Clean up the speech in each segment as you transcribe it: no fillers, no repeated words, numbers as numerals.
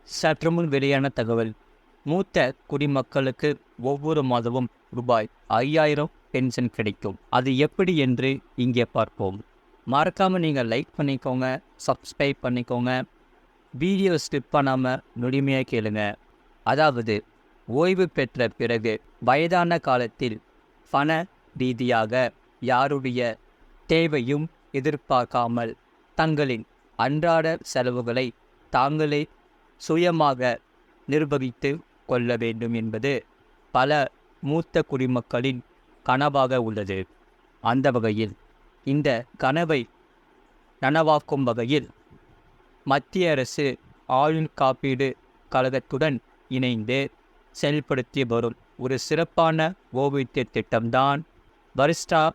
சற்றுமுன் வெளியான தகவல். மூத்த குடிமக்களுக்கு ஒவ்வொரு மாதமும் ரூபாய் 5000 பென்ஷன் கிடைக்கும். அது எப்படி என்று இங்கே பார்ப்போம். மறக்காமல் நீங்கள் லைக் பண்ணிக்கோங்க, சப்ஸ்கிரைப் பண்ணிக்கோங்க. வீடியோ ஸ்கிப் பண்ணாமல் முழுமையாக கேளுங்க. அதாவது, ஓய்வு பெற்ற பிறகு வயதான காலத்தில் பண ரீதியாக யாருடைய தேவையும் எதிர்பார்க்காமல் தங்களின் அன்றாட செலவுகளை தாங்களே சுயமாக நிர்வகித்து கொள்ள வேண்டும் என்பது பல மூத்த குடிமக்களின் கனவாக உள்ளது. அந்த வகையில் இந்த கனவை நனவாக்கும் வகையில் மத்திய அரசு ஆயுள் காப்பீடு கழகத்துடன் இணைந்து செயல்படுத்தி வரும் ஒரு சிறப்பான ஓய்வூதிய திட்டம்தான் வரிஷ்டா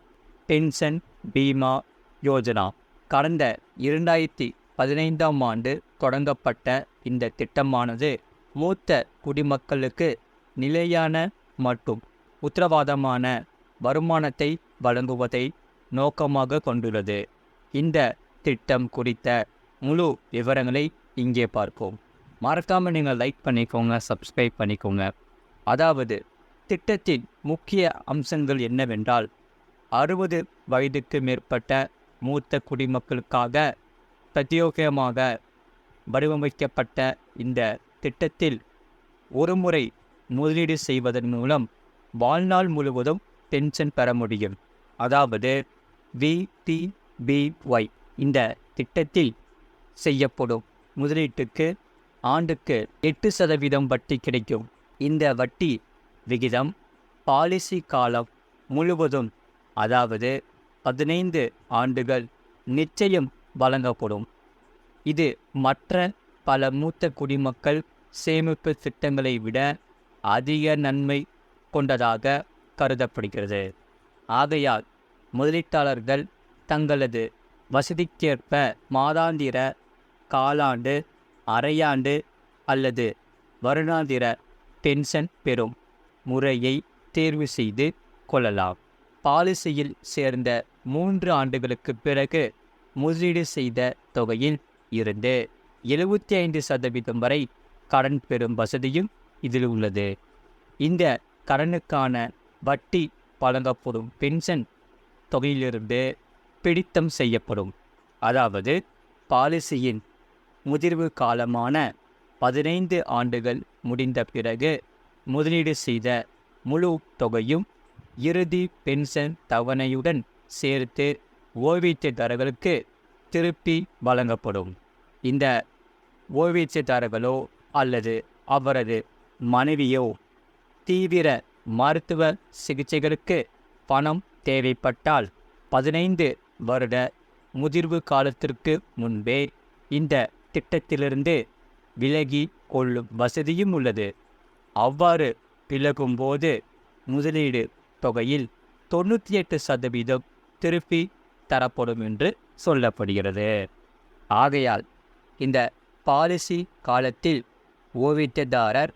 பென்ஷன் பீமா யோஜனா. கடந்த 2015ஆம் ஆண்டு தொடங்கப்பட்ட இந்த திட்டமானது மூத்த குடிமக்களுக்கு நிலையான மற்றும் உத்தரவாதமான வருமானத்தை வழங்குவதை நோக்கமாக கொண்டுள்ளது. இந்த திட்டம் குறித்த முழு விவரங்களை இங்கே பார்ப்போம். மறக்காமல் நீங்கள் லைக் பண்ணிக்கோங்க, சப்ஸ்கிரைப் பண்ணிக்கோங்க. அதாவது, திட்டத்தின் முக்கிய அம்சங்கள் என்னவென்றால், 60 வயதுக்கு மேற்பட்ட மூத்த குடிமக்களுக்காக பிரத்யேகமாக வடிவமைக்கப்பட்ட இந்த திட்டத்தில் ஒருமுறை முதலீடு செய்வதன் மூலம் வாழ்நாள் முழுவதும் பென்ஷன் பெற முடியும். அதாவது VTBY. இந்த திட்டத்தில் செய்யப்படும் முதலீட்டுக்கு ஆண்டுக்கு 8% வட்டி கிடைக்கும். இந்த வட்டி விகிதம் பாலிசி காலம் முழுவதும், அதாவது 15 ஆண்டுகள் நிச்சயம் வழங்கப்படும். இது மற்ற பல மூத்த குடிமக்கள் சேமிப்பு திட்டங்களை விட அதிக நன்மை கொண்டதாக கருதப்படுகிறது. ஆகையால் முதலீட்டாளர்கள் தங்களது வசதிக்கேற்ப மாதாந்திர, காலாண்டு, அரையாண்டு அல்லது வருடாந்திர பென்ஷன் பெறும் முறையை தேர்வு செய்து கொள்ளலாம். பாலிசியில் சேர்ந்த 3 ஆண்டுகளுக்கு பிறகு முதலீடு செய்த தொகையில் இருந்து 75% வரை கடன் பெறும் வசதியும் இதில் உள்ளது. இந்த கடனுக்கான வட்டி வழங்கப்படும் பென்ஷன் தொகையிலிருந்து பிடித்தம் செய்யப்படும். அதாவது, பாலிசியின் முதிர்வு காலமான 15 ஆண்டுகள் முடிந்த பிறகு முதலீடு செய்த முழு தொகையும் இறுதி பென்ஷன் தவணையுடன் சேர்த்து ஓய்வூதியதாரர்களுக்கு திருப்பி வழங்கப்படும். இந்த ஓய்வூதியதாரர்களோ அல்லது அவரது மனைவியோ தீவிர மருத்துவ சிகிச்சைகளுக்கு பணம் தேவைப்பட்டால் 15 வருட முதிர்வு காலத்திற்கு முன்பே இந்த திட்டத்திலிருந்து விலகி கொள்ளும் வசதியும் உள்ளது. அவ்வாறு விலகும்போது முதலீடு தொகையில் 98% திருப்பி தரப்படும் என்று சொல்லப்படுகிறது. ஆகையால் இந்த பாலிசி காலத்தில் ஓய்வூதியதாரர்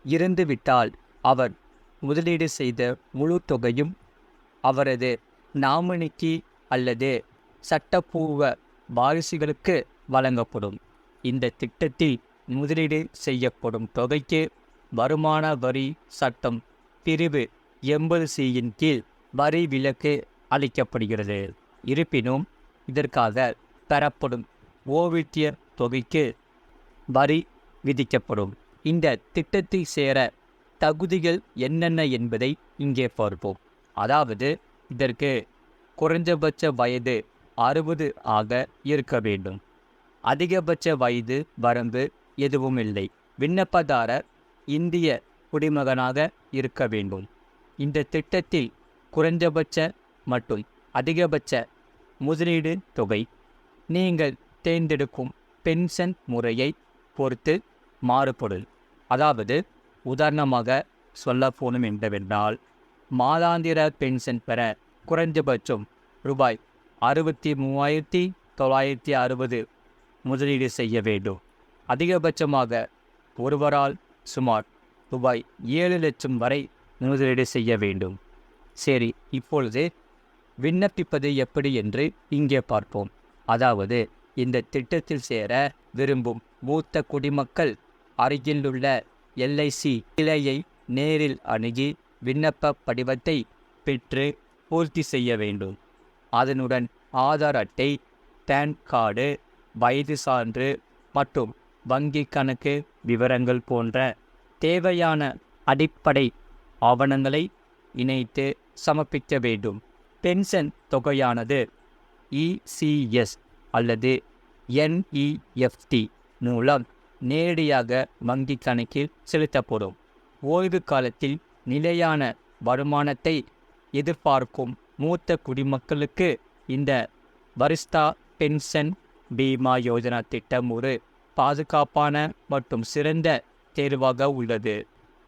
இறந்துவிட்டால் அவர் முதலீடு செய்த முழு தொகையும் அவரது நாமினிக்கு அல்லது சட்டப்பூர்வ வாரிசுகளுக்கு வழங்கப்படும். இந்த திட்டத்தில் முதலீடு செய்யப்படும் தொகைக்கு வருமான வரி சட்டம் பிரிவு 80C கீழ் வரி விலக்கு அளிக்கப்படுகிறது. இருப்பினும் இதற்காக பெறப்படும் ஓய்வூதிய தொகைக்கு வரி விதிக்கப்படும். இந்த திட்டத்தை சேர தகுதிகள் என்னென்ன என்பதை இங்கே பார்ப்போம். அதாவது, இதற்கு குறைந்தபட்ச வயது 60 ஆக இருக்க வேண்டும். அதிகபட்ச வயது வரம்பு எதுவும் இல்லை. விண்ணப்பதாரர் இந்திய குடிமகனாக இருக்க வேண்டும். இந்த திட்டத்தில் குறைந்தபட்ச மற்றும் அதிகபட்ச முதலீடு தொகை நீங்கள் தேர்ந்தெடுக்கும் பென்ஷன் முறையை பொறுத்து மாறுபடும். அதாவது, உதாரணமாக சொல்ல போனோம் என்றால், மாதாந்திர பென்ஷன் பெற குறைந்தபட்சம் ரூபாய் 63,960 முதலீடு செய்ய வேண்டும். அதிகபட்சமாக ஒருவரால் சுமார் ரூபாய் 7 லட்சம் வரை முதலீடு செய்ய வேண்டும். சரி, இப்பொழுது விண்ணப்பிப்பது எப்படி என்று இங்கே பார்ப்போம். அதாவது, இந்த திட்டத்தில் சேர விரும்பும் மூத்த குடிமக்கள் அருகிலுள்ள எல்ஐசி கிளையை நேரில் அணுகி விண்ணப்ப படிவத்தை பெற்று பூர்த்தி செய்ய வேண்டும். அதனுடன் ஆதார் அட்டை, பேன் கார்டு, வயது சான்று மற்றும் வங்கி கணக்கு விவரங்கள் போன்ற தேவையான அடிப்படை ஆவணங்களை இணைத்து சமர்ப்பிக்க வேண்டும். பென்ஷன் தொகையானது இசிஎஸ் அல்லது என்இஎஃப்டி மூலம் நேரடியாக வங்கி கணக்கில் செலுத்தப்படும். ஓய்வு காலத்தில் நிலையான வருமானத்தை எதிர்பார்க்கும் மூத்த குடிமக்களுக்கு இந்த வரிஷ்டா பென்ஷன் பீமா யோஜனா திட்டம் ஒரு பாதுகாப்பான மற்றும் சிறந்த தேர்வாக உள்ளது.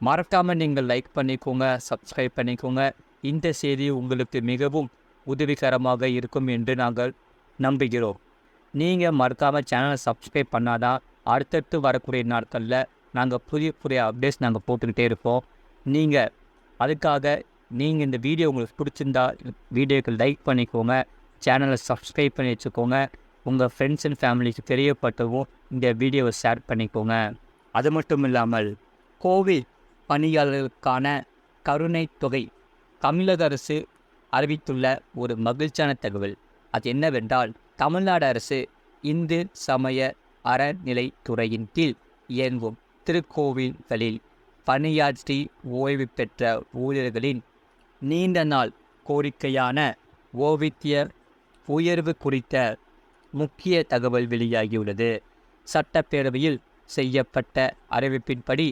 மறக்காமல் நீங்கள் லைக் பண்ணிக்கோங்க, சப்ஸ்கிரைப் பண்ணிக்கோங்க. இந்த செய்தி உங்களுக்கு மிகவும் உதவிகரமாக இருக்கும் என்று நாங்கள் நம்புகிறோம். நீங்கள் மறக்காமல் சேனலை சப்ஸ்கிரைப் பண்ணாதான் அடுத்தடுத்து வரக்கூடிய நாட்களில் நாங்கள் புதிய அப்டேட்ஸ் நாங்கள் போட்டுக்கிட்டே இருப்போம். அதுக்காக நீங்கள் இந்த வீடியோ உங்களுக்கு பிடிச்சிருந்தா வீடியோக்கு லைக் பண்ணிக்கோங்க, சேனலை சப்ஸ்கிரைப் பண்ணி வச்சுக்கோங்க. உங்கள் ஃப்ரெண்ட்ஸ் அண்ட் ஃபேமிலிக்கு தெரியப்பட்டவும் இந்த வீடியோவை ஷேர் பண்ணிக்கோங்க. அது மட்டும் இல்லாமல் கோவில் பணியாளர்களுக்கான கருணை தொகை தமிழக அரசு அறிவித்துள்ள ஒரு மகிழ்ச்சியான தகவல். அது என்னவென்றால், தமிழ்நாடு அரசு இந்து சமய அறநிலைத்துறையின் கீழ் இயங்கும் திருக்கோவில்களில் பணியாற்றி ஓய்வு பெற்ற ஊழியர்களின் நீண்ட நாள் கோரிக்கையான ஓய்வூதிய உயர்வு குறித்த முக்கிய தகவல் வெளியாகியுள்ளது. சட்டப்பேரவையில் செய்யப்பட்ட அறிவிப்பின்படி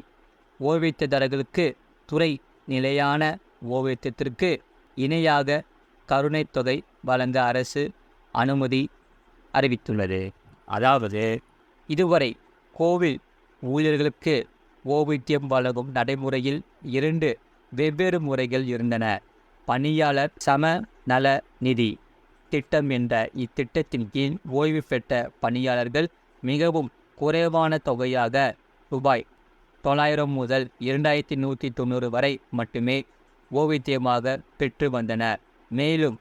ஓய்வூதியதாரர்களுக்கு துறை நிலையான ஓய்வூதியத்திற்கு இணையாக கருணை தொகை வழங்க அரசு அனுமதி அறிவித்துள்ளது. அதாவது, இதுவரை கோவில் ஊழியர்களுக்கு ஓய்வூதியம் வழங்கும் நடைமுறையில் 2 வெவ்வேறு முறைகள் இருந்தன. பணியாளர் சம நல நிதி திட்டம் என்ற இத்திட்டத்தின் கீழ் ஓய்வு பெற்ற பணியாளர்கள் மிகவும் குறைவான தொகையாக ரூபாய் 900 முதல் 2190 வரை மட்டுமே ஓய்வூதியமாக பெற்று வந்தனர். மேலும்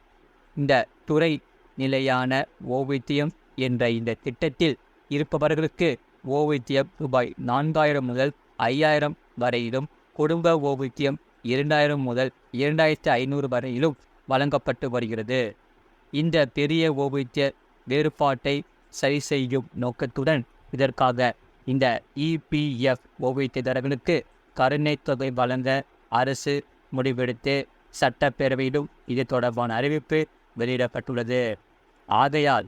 இந்த துறை நிலையான ஓய்வூதியம் என்ற இந்த திட்டத்தில் இருப்பவர்களுக்கு ஓய்வூதியம் ரூபாய் 4000 முதல் 5000 வரையிலும், குடும்ப ஓய்வூதியம் 2000 முதல் 2500 வரையிலும் வழங்கப்பட்டு வருகிறது. இந்த பெரிய ஓய்வூதிய வேறுபாட்டை சரி செய்யும் நோக்கத்துடன் இதற்காக இந்த இபிஎஃப் ஓய்வூதியதாரர்களுக்கு கருணை தொகை வழங்க அரசு முடிவெடுத்து சட்டப்பேரவையிலும் இது தொடர்பான அறிவிப்பு வெளியிடப்பட்டுள்ளது. ஆகையால்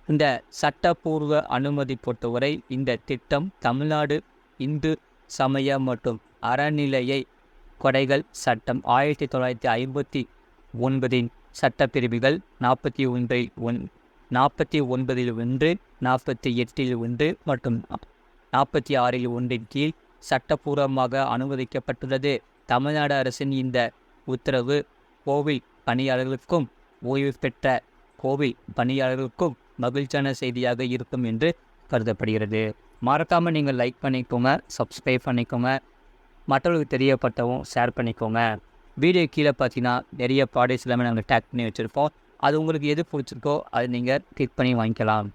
இந்த சட்டப்பூர்வ அனுமதி பொறுத்தவரை இந்த திட்டம் தமிழ்நாடு இந்து சமய மற்றும் அறநிலைய கொடைகள் சட்டம் 1959 சட்டப்பிரிவுகள் 49 48 மற்றும் 46 கீழ் சட்டப்பூர்வமாக அனுமதிக்கப்பட்டுள்ளது. தமிழ்நாடு அரசின் இந்த உத்தரவு கோவில் பணியாளர்களுக்கும் ஓய்வு பெற்ற கோவில் பணியாளர்களுக்கும் மகிழ்ச்சியான செய்தியாக இருக்கும் என்று கருதப்படுகிறது. மறக்காமல் நீங்கள் லைக் பண்ணிக்கோங்க, சப்ஸ்கிரைப் பண்ணிக்கோங்க, மற்றவர்களுக்கு தெரியப்பட்டவும் ஷேர் பண்ணிக்கோங்க. வீடியோ கீழே பார்த்தீங்கன்னா நிறைய ப்ராடக்ட்ஸ் எல்லாமே நாங்கள் டேக் பண்ணி வச்சுருப்போம். அது உங்களுக்கு எது பிடிச்சிருக்கோ அது நீங்கள் கிளிக் பண்ணி வாங்கிக்கலாம்.